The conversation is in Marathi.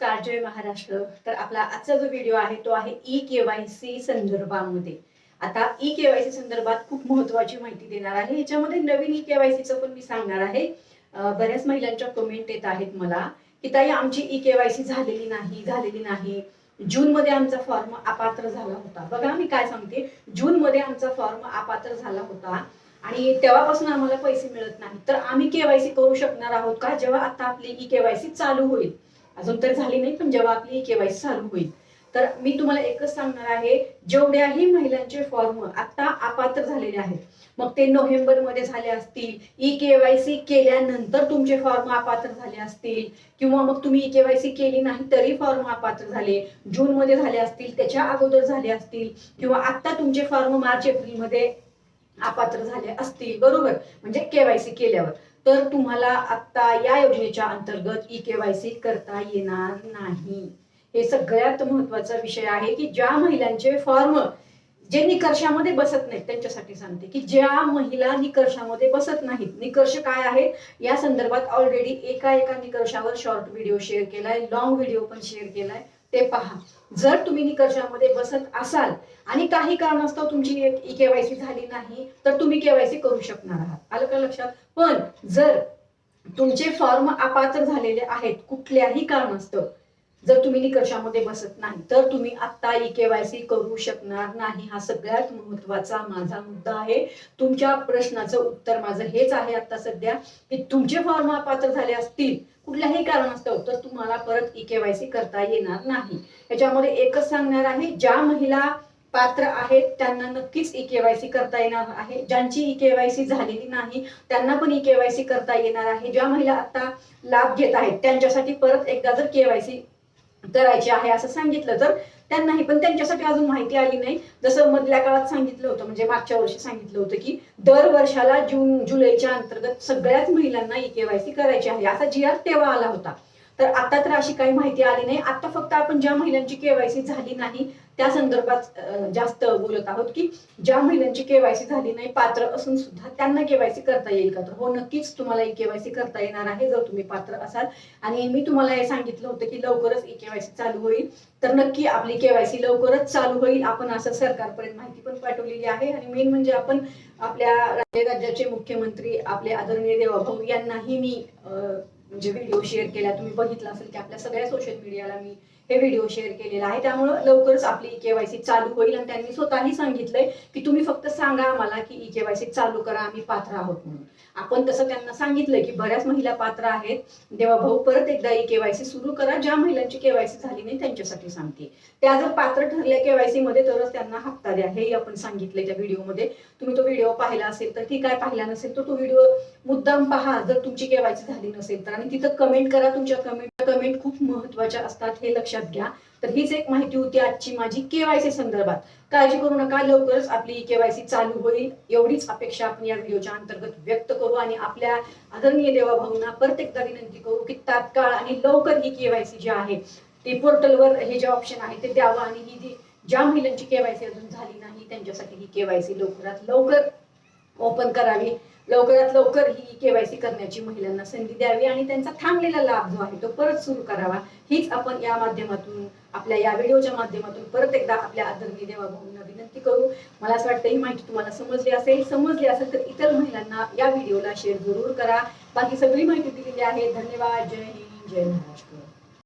नमस्कार, जय महाराष्ट्र। तर आपला आजचा जो व्हिडिओ आहे तो आहे ई-केवायसी संदर्भामध्ये। आता ई-केवायसी संदर्भात खूप महत्त्वाची माहिती देणार आहे। याच्यामध्ये नवीन ई-केवायसीचं पण मी सांगणार आहे। बऱ्याच महिलांच्या कमेंट येत आहेत मला की ताई आमची ई-केवायसी झालेली नाही। जून मध्ये आमचा फॉर्म अपात्र झाला होता। बघा मी काय सांगते, जून मध्ये आमचा फॉर्म अपात्र झाला होता आणि तेव्हापासून आम्हाला पैसे मिळत नाही, तर आम्ही केवायसी करू शकणार आहोत का जेव्हा आता आपली ई-केवायसी चालू होईल? अजून तर झाली नाही, पण जेव्हा आपली केवायसी चालू होईल तर मी तुम्हाला एकच सांगणार आहे, जेवढ्याही महिलांचे फॉर्म आता अपात्र झालेले आहेत, मग ते नोव्हेंबर मध्ये झाले असतील, ई केवायसी केल्यानंतर तुमचे फॉर्म अपात्र झाले असतील, किंवा मग तुम्ही ई केवायसी केली नाही तरी फॉर्म अपात्र झाले, जून मध्ये झाले असतील, त्याच्या अगोदर झाले असतील, किंवा आता तुमचे फॉर्म मार्च एप्रिल मध्ये अपात्र झाले असतील, बरोबर, म्हणजे केवायसी केल्यावर, तर तुम्हाला आता या योजनेच्या अंतर्गत ई केवायसी करता येणार नाही। हे सगळ्यात महत्त्वाचा विषय आहे की ज्या महिलांचे फॉर्म जे निकषामध्ये बसत नाहीत त्यांच्यासाठी सांगते की ज्या महिला निकषामध्ये बसत नाहीत, निकष काय आहेत या संदर्भात ऑलरेडी एका निकषावर शॉर्ट व्हिडिओ शेअर केलाय, लॉंग व्हिडिओ पण शेअर केलाय, ते पहा। जर तुम्ही निकषामध्ये बसत असाल आणि काही कारणास्तव तुमची ई केवायसी झाली नाही तर तुम्ही केवायसी करू शकणार आहात, आलं का लक्षात? पण जर तुमचे फॉर्म अपात्र झालेले आहेत कुठल्याही कारणास्तव, जर तुम्ही निकषामध्ये बसत नाही तर तुम्ही आता ई केवायसी करू शकणार नाही। हा सगळ्यात महत्त्वाचा माझा मुद्दा आहे। तुमच्या प्रश्नाचं उत्तर माझं हेच आहे आता सध्या की तुमचे फॉर्म अपात्र झाले असतील कुठल्याही कारणास्तव तर तुम्हाला परत ई केवायसी करता येणार नाही। याच्यामध्ये एकच सांगणार आहे, ज्या महिला पात्र आहेत त्यांना नक्कीच ई केवायसी करता येणार आहे, ज्यांची ई केवायसी झालेली नाही त्यांना पण ई केवायसी करता येणार आहे। ज्या महिला आता लाभ घेत आहेत त्यांच्यासाठी परत एकदा जर केवायसी करायची आहे असं सांगितलं तर त्यांनाही, पण त्यांच्यासाठी अजून माहिती आली नाही। जसं मधल्या काळात सांगितलं होतं, म्हणजे मागच्या वर्षी सांगितलं होतं की दर वर्षाला जून जुलैच्या अंतर्गत सगळ्याच महिलांना ई केवायसी करायची आहे, असा जी.आर. तेव्हा आला होता। तर आता तर अशी काही माहिती आली नाही। आता फक्त आपण ज्या महिलांची केवायसी झाली नाही त्या संदर्भात जास्त बोलत आहोत की ज्या महिलांची केवायसी झाली नाही पात्र असून सुद्धा त्यांना केवायसी करता येईल का? तर हो, नक्कीच तुम्हाला ई केवायसी करता येणार आहे जर तुम्ही पात्र असाल। आणि मी तुम्हाला हे सांगितलं होतं की लवकरच ई केवायसी चालू होईल, तर नक्की आपली केवायसी लवकरच चालू होईल। आपण असं सरकारपर्यंत माहिती पण पाठवलेली आहे आणि मेन म्हणजे आपण आपल्या राज्याचे मुख्यमंत्री आपले आदरणीय देवाभाऊ यांनाही मी म्हणजे व्हिडिओ शेअर केला, तुम्ही बघितलं असेल की आपल्या सगळ्या सोशल मीडियाला मी हे व्हिडिओ शेअर केलेला आहे। त्यामुळे लवकरच आपली ई केवायसी चालू होईल आणि त्यांनी स्वतःही सांगितलंय की तुम्ही फक्त सांगा आम्हाला की ई केवायसी चालू करा, आम्ही पात्र आहोत म्हणून। आपण तसं त्यांना सांगितलंय की बऱ्याच महिला पात्र आहेत, देवाभाऊ परत एकदा ई केवायसी सुरू करा। ज्या महिलांची केवायसी झाली नाही त्यांच्यासाठी सांगते, त्या जर पात्र ठरल्या केवायसी मध्ये तरच त्यांना हप्ता द्या, हेही आपण सांगितलंय त्या व्हिडिओमध्ये। तुम्ही तो व्हिडिओ पाहिला असेल तर ठीक आहे, पाहिला नसेल तर तो व्हिडिओ मुद्दाम पहा जर तुमची केवायसी झाली नसेल तर, आणि तिथं कमेंट करा। तुमच्या कमेंट खूप महत्त्वाच्या असतात हे लक्षात घ्या। तर हीच एक माहिती होती आजची माझी केवायसी संदर्भात। काळजी करू नका, लवकरच आपली केवायसी चालू होईल एवढीच अपेक्षा आपण या व्हिडिओच्या अंतर्गत व्यक्त करू आणि आपल्या आदरणीय देवाभाऊंना परत एकदा विनंती करू की तात्काळ आणि लवकर ही केवायसी जी आहे ती पोर्टलवर हे जे ऑप्शन आहे ते द्यावं आणि ही जी ज्या महिलांची केवायसी अजून झाली नाही त्यांच्यासाठी ही केवायसी लवकरात लवकर ओपन करावी, लवकरात लवकर ही केवायसी करण्याची महिलांना संधी द्यावी आणि त्यांचा थांबलेला लाभ जो आहे तो परत सुरू करावा। हीच आपण या माध्यमातून आपल्या या व्हिडिओच्या माध्यमातून परत एकदा आपल्या आदरणीय देवाभाऊंना विनंती करू। मला असं वाटतं ही माहिती तुम्हाला समजली असेल तर इतर महिलांना या व्हिडिओला शेअर जरूर करा। बाकी सगळी माहिती दिलेली आहे। धन्यवाद, जय हिंद, जय महाराष्ट्र।